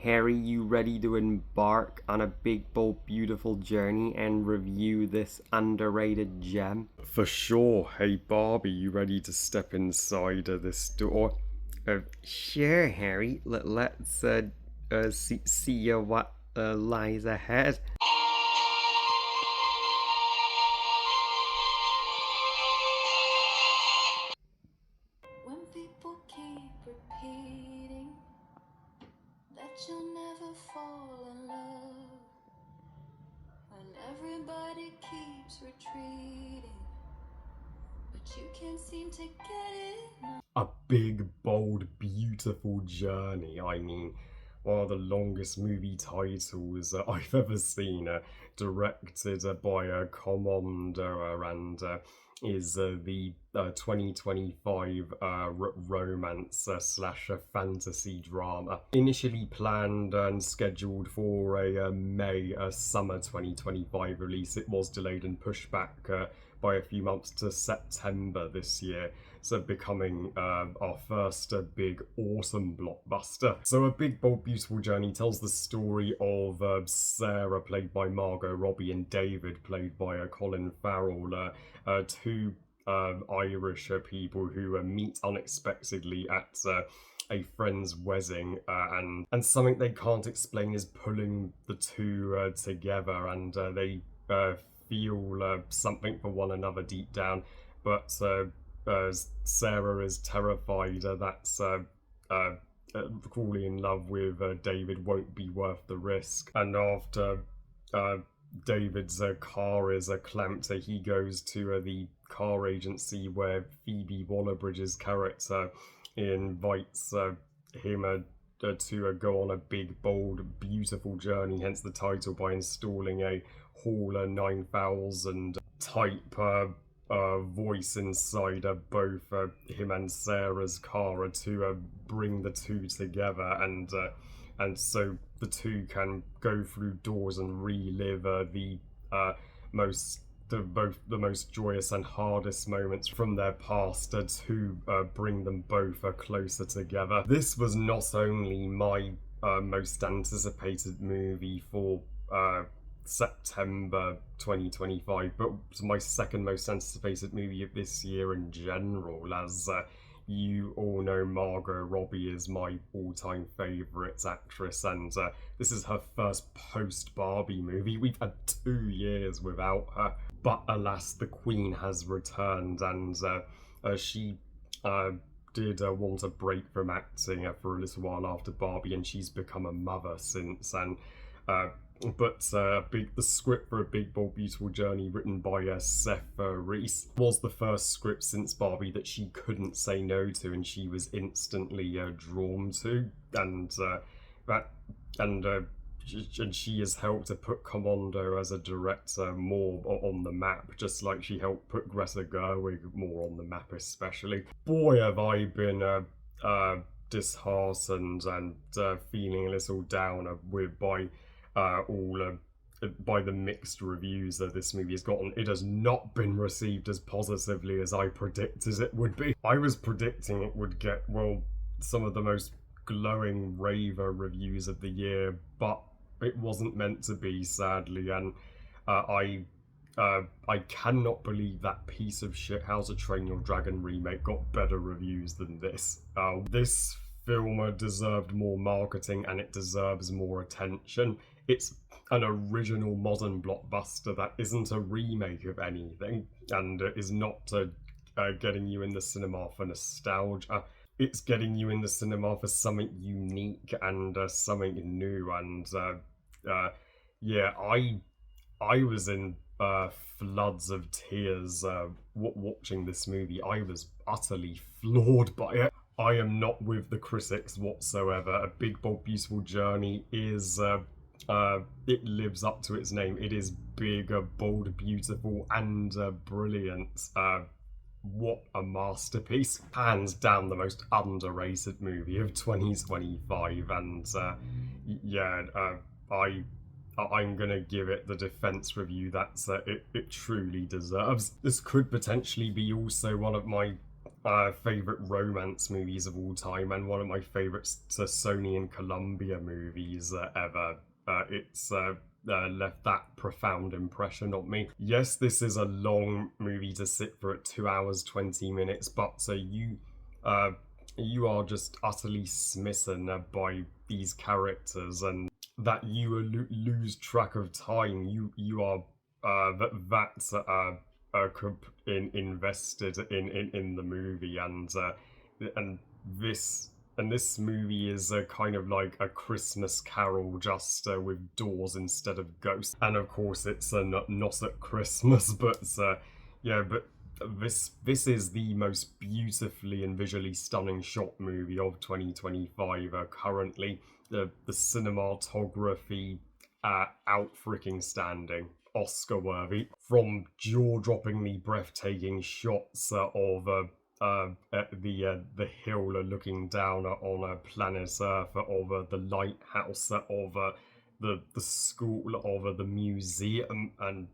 Harry, you ready to embark on a big, bold, beautiful journey and review this underrated gem? For sure. Hey Barbie, you ready to step inside this door? Sure, Harry. Let's see what lies ahead. When people keep repeating that you'll never fall in love, when everybody keeps retreating, but you can't seem to get enough. A big, bold, beautiful journey. I mean, one of the longest movie titles I've ever seen, directed by Commander and is the 2025 romance slash fantasy drama. Initially planned and scheduled for a May summer 2025 release, it was delayed and pushed back by a few months to September this year. So becoming our first big autumn blockbuster. So A Big Bold Beautiful Journey tells the story of Sarah, played by Margot Robbie, and David, played by Colin Farrell, two Irish people who meet unexpectedly at a friend's wedding, and something they can't explain is pulling the two together, and they feel something for one another deep down, but Sarah is terrified that cruelly in love with David won't be worth the risk. And after David's car is clamped, he goes to the car agency where Phoebe Waller-Bridge's character invites him to go on a big, bold, beautiful journey, hence the title, by installing a Hall 9000 type voice inside both him and Sarah's car to bring the two together, and so the two can go through doors and relive most both the most joyous and hardest moments from their past to bring them both closer together. This was not only my most anticipated movie for September 2025, but my second most anticipated movie of this year in general, as you all know, Margot Robbie is my all-time favourite actress, and this is her first post-Barbie movie. We've had 2 years without her, but alas, the Queen has returned, and she did want a break from acting for a little while after Barbie, and she's become a mother since, and the script for A Big Bold Beautiful Journey, written by Seth Reese, was the first script since Barbie that she couldn't say no to, and she was instantly drawn to, and she has helped to put Commando as a director more on the map, just like she helped put Greta Gerwig more on the map, especially. Boy, have I been disheartened and feeling a little down by the mixed reviews that this movie has gotten. It has not been received as positively as I predicted it would be. I was predicting it would get, well, some of the most glowing raver reviews of the year, but it wasn't meant to be, sadly, and I cannot believe that piece of shit How to Train Your Dragon remake got better reviews than this. This film deserved more marketing, and it deserves more attention. It's an original modern blockbuster that isn't a remake of anything, and is not getting you in the cinema for nostalgia. It's getting you in the cinema for something unique and something new, and yeah, I was in floods of tears watching this movie. I was utterly floored by it. I am not with the critics whatsoever. A Big Bold Beautiful Journey is it lives up to its name. It is big, bold, beautiful, and brilliant. What a masterpiece. Hands down the most underrated movie of 2025, and I'm gonna give it the defense review that it truly deserves. This could potentially be also one of my favorite romance movies of all time, and one of my favorite Sony and Columbia movies ever. It's left that profound impression on me. Yes, this is a long movie to sit for at 2 hours 20 minutes, but uh, you are just utterly smitten by these characters, and that you lose track of time. You are that's invested in the movie, and this this movie is a kind of like a Christmas Carol, just with doors instead of ghosts. And of course, it's not at Christmas, but yeah, but this is the most beautifully and visually stunning shot movie of 2025 currently. The cinematography out freaking standing. Oscar worthy, from jaw droppingly breathtaking shots of the hill looking down on planet Earth, of the lighthouse, of the school, of the museum, and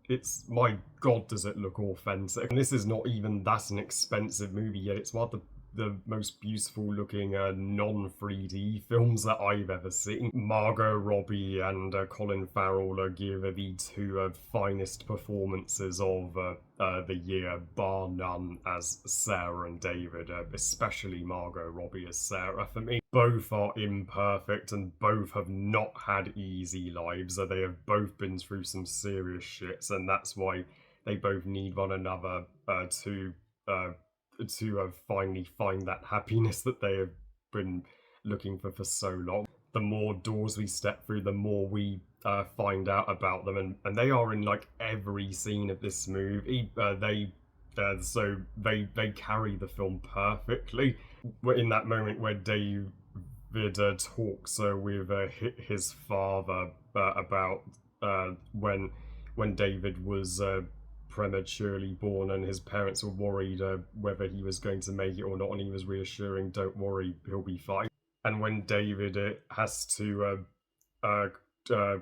it's, my god, does it look authentic. And this is not even that an expensive movie yet. It's one of the most beautiful looking non-3D films that I've ever seen. Margot Robbie and Colin Farrell give the two finest performances of the year, bar none, as Sarah and David, especially Margot Robbie as Sarah. For me, both are imperfect and both have not had easy lives. They have both been through some serious shits, and that's why they both need one another to finally find that happiness that they have been looking for so long. The more doors we step through, the more we find out about them, and they are in like every scene of this movie. So they carry the film perfectly. We're in that moment where David talks with his father about when David was prematurely born, and his parents were worried whether he was going to make it or not, and he was reassuring, "Don't worry, he'll be fine." And when David has to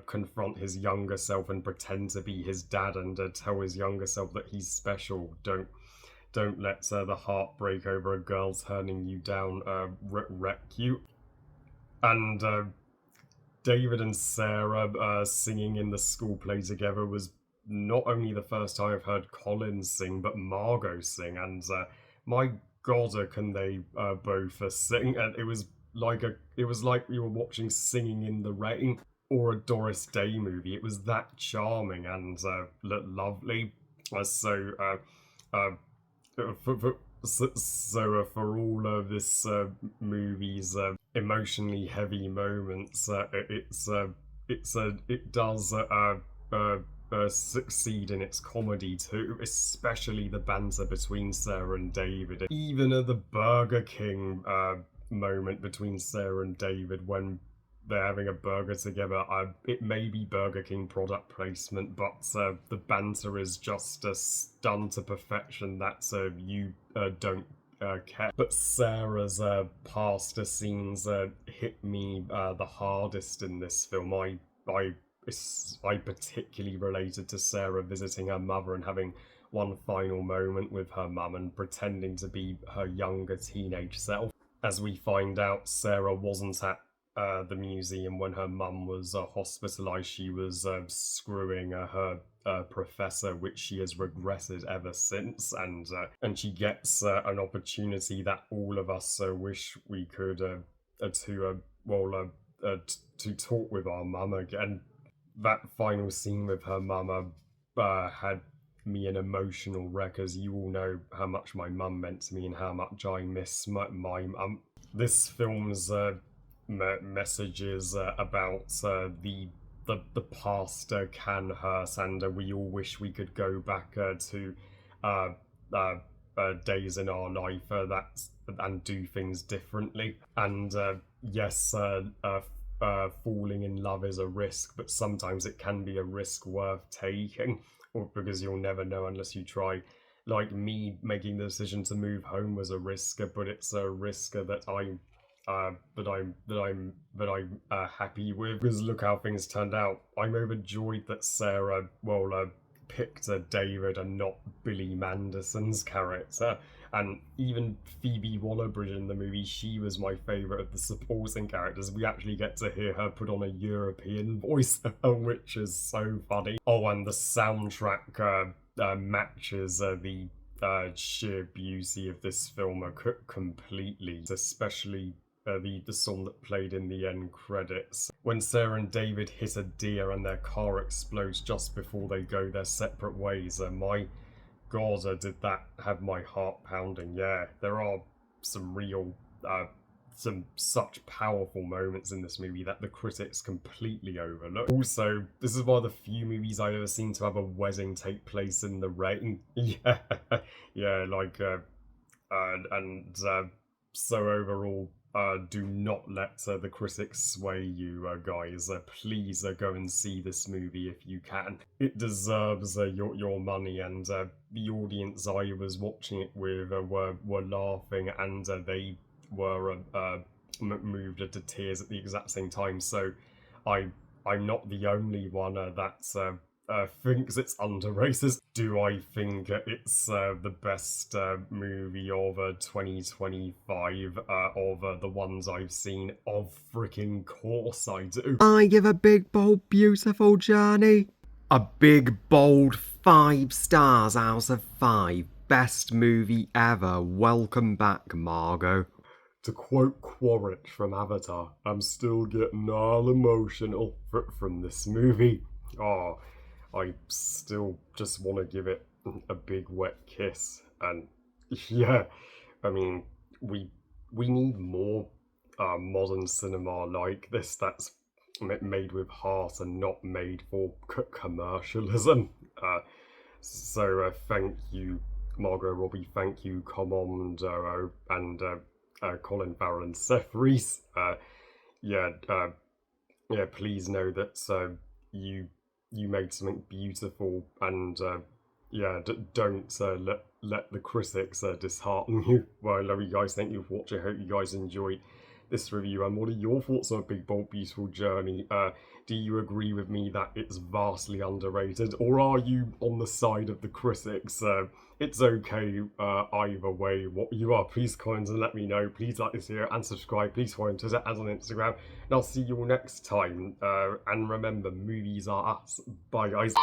confront his younger self and pretend to be his dad, and tell his younger self that he's special, don't let the heartbreak over a girl turning you down wreck you. And David and Sarah singing in the school play together was not only the first time I've heard Colin sing, but Margot sing, and my god, can they both sing? And it was like you were watching Singing in the Rain or a Doris Day movie. It was that charming and lovely. For all of this movie's emotionally heavy moments, it does succeed in its comedy too, especially the banter between Sarah and David. Even at the Burger King moment between Sarah and David when they're having a burger together, it may be Burger King product placement, but the banter is just done to perfection that you don't care. But Sarah's past scenes hit me the hardest in this film. I particularly related to Sarah visiting her mother and having one final moment with her mum and pretending to be her younger teenage self. As we find out, Sarah wasn't at the museum when her mum was hospitalised. She was screwing her professor, which she has regretted ever since, and she gets an opportunity that all of us wish we could to talk with our mum again. That final scene with her mum had me an emotional wreck, as you all know how much my mum meant to me and how much I miss my mum. This film's messages about the past can hurt, and we all wish we could go back to days in our life and do things differently. And yes, falling in love is a risk, but sometimes it can be a risk worth taking, or because you'll never know unless you try. Like me, making the decision to move home was a risk, but it's a risk that I'm happy with, because look how things turned out. I'm overjoyed that Sarah picked David and not Billy Manderson's character. And even Phoebe Waller-Bridge in the movie, she was my favourite of the supporting characters. We actually get to hear her put on a European voice, which is so funny. Oh, and the soundtrack matches the sheer beauty of this film completely, especially the song that played in the end credits. When Sarah and David hit a deer and their car explodes just before they go their separate ways, my God, did that have my heart pounding. Yeah, there are some real, some such powerful moments in this movie that the critics completely overlook. Also, this is one of the few movies I've ever seen to have a wedding take place in the rain. Yeah, yeah, like, so overall, do not let the critics sway you, guys. Please go and see this movie if you can. It deserves your money, and the audience I was watching it with were laughing, and they were moved to tears at the exact same time. So I'm not the only one that's thinks it's underrated. Do I think it's the best movie of 2025 of the ones I've seen? Of freaking course I do. I give a big, bold, beautiful journey a big, bold 5 stars out of 5. Best movie ever. Welcome back, Margot. To quote Quaritch from Avatar, I'm still getting all emotional from this movie. Oh, I still just want to give it a big wet kiss. And yeah, I mean, we need more modern cinema like this that's made with heart and not made for commercialism. So thank you, Margot Robbie. Thank you, Commando, and Colin Farrell and Seth Reese. Yeah, please know that you made something beautiful, and don't let the critics dishearten you. Well, I love you guys. Thank you for watching. I hope you guys enjoyed this review. And what are your thoughts on A Big Bold Beautiful Journey? Do you agree with me that it's vastly underrated, or are you on the side of the critics? It's okay either way. What you are, please comment and let me know. Please like this video and subscribe. Please follow on Twitter and on Instagram. And I'll see you all next time. And remember, movies are us. Bye, guys.